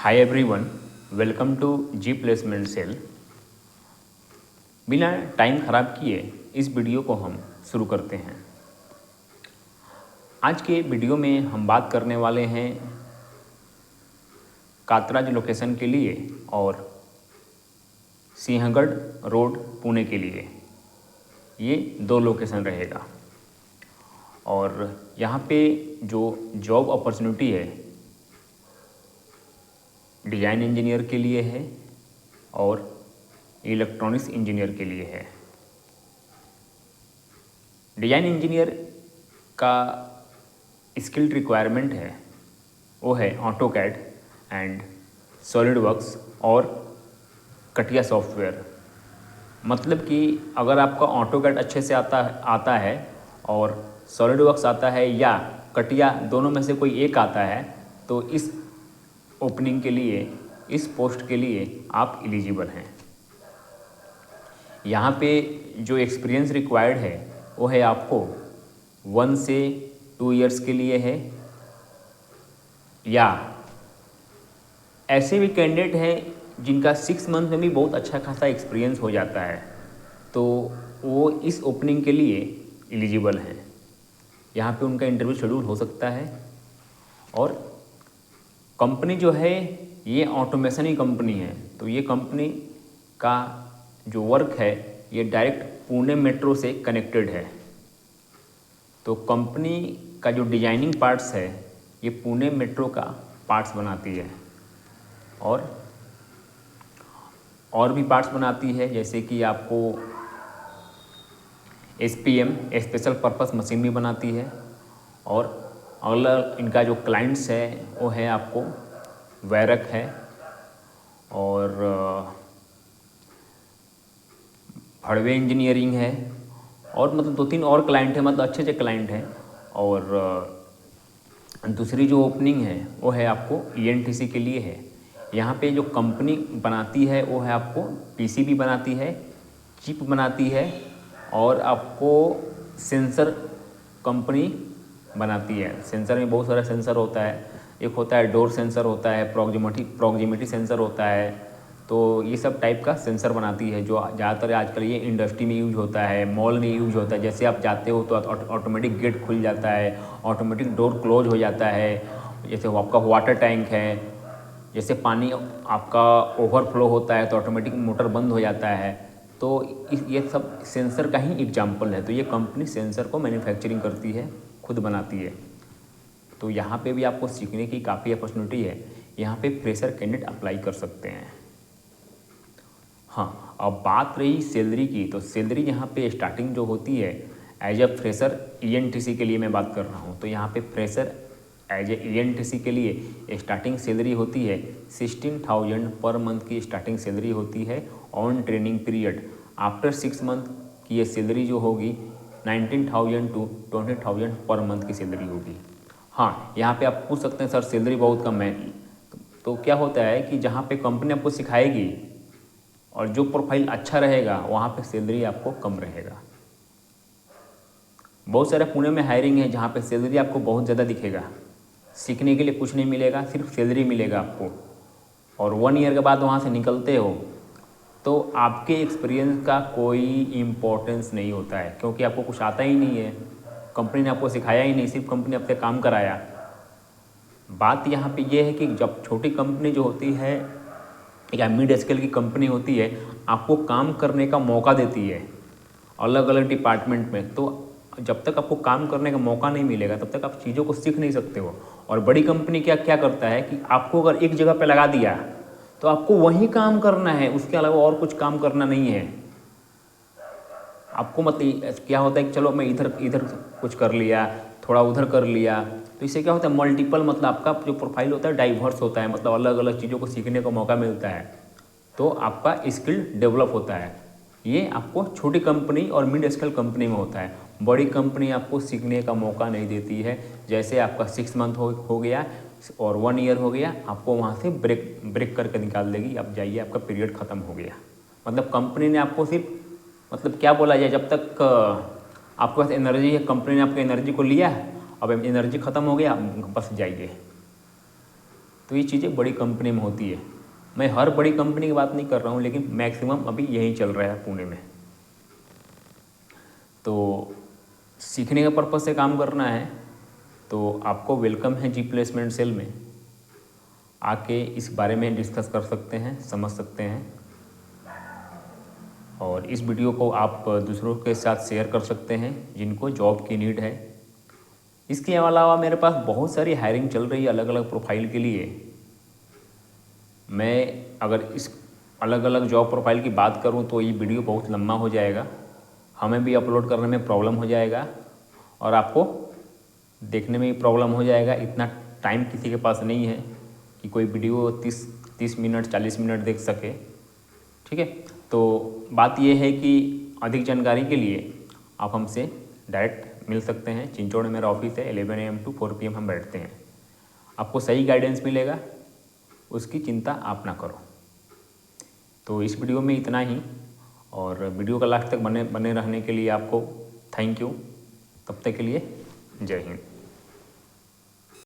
Hi everyone, welcome to G placement cell. बिना time ख़राब किए इस वीडियो को हम शुरू करते हैं। आज के वीडियो में हम बात करने वाले हैं कातराज लोकेशन के लिए और सिंहगढ़ रोड पुणे के लिए। ये दो लोकेशन रहेगा और यहाँ पे जो जॉब अपॉर्चुनिटी है डिज़ाइन इंजीनियर के लिए है और इलेक्ट्रॉनिक्स इंजीनियर के लिए है। डिज़ाइन इंजीनियर का स्किल रिक्वायरमेंट है वो है ऑटोकैड एंड सॉलिडवर्क्स और कटिया सॉफ्टवेयर। मतलब कि अगर आपका ऑटोकैड अच्छे से आता है और सॉलिडवर्क्स आता है या कटिया दोनों में से कोई एक आता है तो इस ओपनिंग के लिए, इस पोस्ट के लिए आप एलिजिबल हैं। यहाँ पे जो एक्सपीरियंस रिक्वायर्ड है वो है आपको 1 से 2 इयर्स के लिए है, या ऐसे भी कैंडिडेट हैं जिनका 6 मंथ में भी बहुत अच्छा खासा एक्सपीरियंस हो जाता है तो वो इस ओपनिंग के लिए एलिजिबल हैं। यहाँ पे उनका इंटरव्यू शेड्यूल हो सकता है। और कंपनी जो है ये ऑटोमेशन ही कंपनी है, तो ये कंपनी का जो वर्क है ये डायरेक्ट पुणे मेट्रो से कनेक्टेड है। तो कंपनी का जो डिजाइनिंग पार्ट्स है ये पुणे मेट्रो का पार्ट्स बनाती है और भी पार्ट्स बनाती है, जैसे कि आपको SPM स्पेशल पर्पस मशीन भी बनाती है। और अगला इनका जो क्लाइंट्स है वो है आपको वैरक है और हड़वे इंजीनियरिंग है और मतलब 2-3 और क्लाइंट है, मतलब अच्छे क्लाइंट हैं। और दूसरी जो ओपनिंग है वो है आपको ENTC के लिए है। यहाँ पे जो कंपनी बनाती है वो है आपको PCB बनाती है, चिप बनाती है और आपको सेंसर कंपनी बनाती है। सेंसर में बहुत सारा सेंसर होता है, एक होता है डोर सेंसर होता है, प्रॉक्सिमिटी सेंसर होता है। तो ये सब टाइप का सेंसर बनाती है जो ज़्यादातर आजकल ये इंडस्ट्री में यूज होता है, मॉल में यूज होता है। जैसे आप जाते हो तो ऑटोमेटिक गेट खुल जाता है, ऑटोमेटिक डोर क्लोज हो जाता है। जैसे आपका वाटर टैंक है, जैसे पानी आपका ओवरफ्लो होता है तो ऑटोमेटिक मोटर बंद हो जाता है। तो ये सब सेंसर का ही एग्जाम्पल है। तो ये कंपनी सेंसर को मैन्युफैक्चरिंग करती है, खुद बनाती है। तो यहाँ पे भी आपको सीखने की काफ़ी अपॉर्चुनिटी है। यहाँ पे फ्रेशर कैंडिडेट अप्लाई कर सकते हैं। हाँ, अब बात रही सैलरी की, तो सैलरी यहाँ पे स्टार्टिंग जो होती है एज अ फ्रेशर ENTC के लिए मैं बात कर रहा हूँ, तो यहाँ पे फ्रेशर एज ए ENTC के लिए स्टार्टिंग सैलरी होती है 16,000 पर मंथ की स्टार्टिंग सैलरी होती है on training period. After 6 month की ये सैलरी जो होगी 19,000 to 20,000 पर मंथ की सैलरी होगी। हाँ, यहाँ पे आप पूछ सकते हैं सर सैलरी बहुत कम है। तो क्या होता है कि जहाँ पे कंपनी आपको सिखाएगी और जो प्रोफाइल अच्छा रहेगा वहाँ पे सैलरी आपको कम रहेगा। बहुत सारे पुणे में हायरिंग है जहाँ पे सैलरी आपको बहुत ज़्यादा दिखेगा, सीखने के लिए कुछ नहीं मिलेगा, सिर्फ सैलरी मिलेगा आपको। और 1 ईयर के बाद वहाँ से निकलते हो तो आपके एक्सपीरियंस का कोई इम्पोर्टेंस नहीं होता है, क्योंकि आपको कुछ आता ही नहीं है, कंपनी ने आपको सिखाया ही नहीं, सिर्फ कंपनी आपसे काम कराया। बात यहाँ पे ये है कि जब छोटी कंपनी जो होती है या मिड स्केल की कंपनी होती है, आपको काम करने का मौका देती है अलग अलग डिपार्टमेंट में। तो जब तक आपको काम करने का मौका नहीं मिलेगा तब तक आप चीज़ों को सीख नहीं सकते हो। और बड़ी कंपनी क्या करता है कि आपको अगर एक जगह पे लगा दिया तो आपको वहीं काम करना है, उसके अलावा और कुछ काम करना नहीं है आपको। मतलब क्या होता है कि चलो मैं इधर कुछ कर लिया, थोड़ा उधर कर लिया, तो इससे क्या होता है मल्टीपल, मतलब आपका जो प्रोफाइल होता है डाइवर्स होता है, मतलब अलग अलग चीज़ों को सीखने का मौका मिलता है, तो आपका स्किल डेवलप होता है। ये आपको छोटी कंपनी और मिड स्केल कंपनी में होता है। बड़ी कंपनी आपको सीखने का मौका नहीं देती है। जैसे आपका 6 मंथ हो गया और 1 ईयर हो गया, आपको वहाँ से ब्रेक करके निकाल देगी, आप जाइए, आपका पीरियड ख़त्म हो गया। मतलब कंपनी ने आपको सिर्फ, मतलब क्या बोला जाए, जब तक आपके पास एनर्जी है, कंपनी ने आपकी एनर्जी को लिया, अब एनर्जी ख़त्म हो गया, बस जाइए। तो ये चीज़ें बड़ी कंपनी में होती है। मैं हर बड़ी कंपनी की बात नहीं कर रहा हूँ, लेकिन मैक्सिमम अभी यही चल रहा है पुणे में। तो सीखने का पर्पज़ से काम करना है तो आपको वेलकम है जी प्लेसमेंट सेल में। आके इस बारे में डिस्कस कर सकते हैं, समझ सकते हैं, और इस वीडियो को आप दूसरों के साथ शेयर कर सकते हैं जिनको जॉब की नीड है। इसके अलावा मेरे पास बहुत सारी हायरिंग चल रही है अलग अलग प्रोफाइल के लिए। मैं अगर इस अलग अलग जॉब प्रोफाइल की बात करूं तो ये वीडियो बहुत लंबा हो जाएगा, हमें भी अपलोड करने में प्रॉब्लम हो जाएगा और आपको देखने में भी प्रॉब्लम हो जाएगा। इतना टाइम किसी के पास नहीं है कि कोई वीडियो 30 मिनट 40 मिनट देख सके। ठीक है, तो बात यह है कि अधिक जानकारी के लिए आप हमसे डायरेक्ट मिल सकते हैं। चिंचोड़ में मेरा ऑफिस है, 11 AM to 4 PM हम बैठते हैं। आपको सही गाइडेंस मिलेगा, उसकी चिंता आप ना करो। तो इस वीडियो में इतना ही, और वीडियो का लास्ट तक बने रहने के लिए आपको थैंक यू। तब तक के लिए जय हिंद।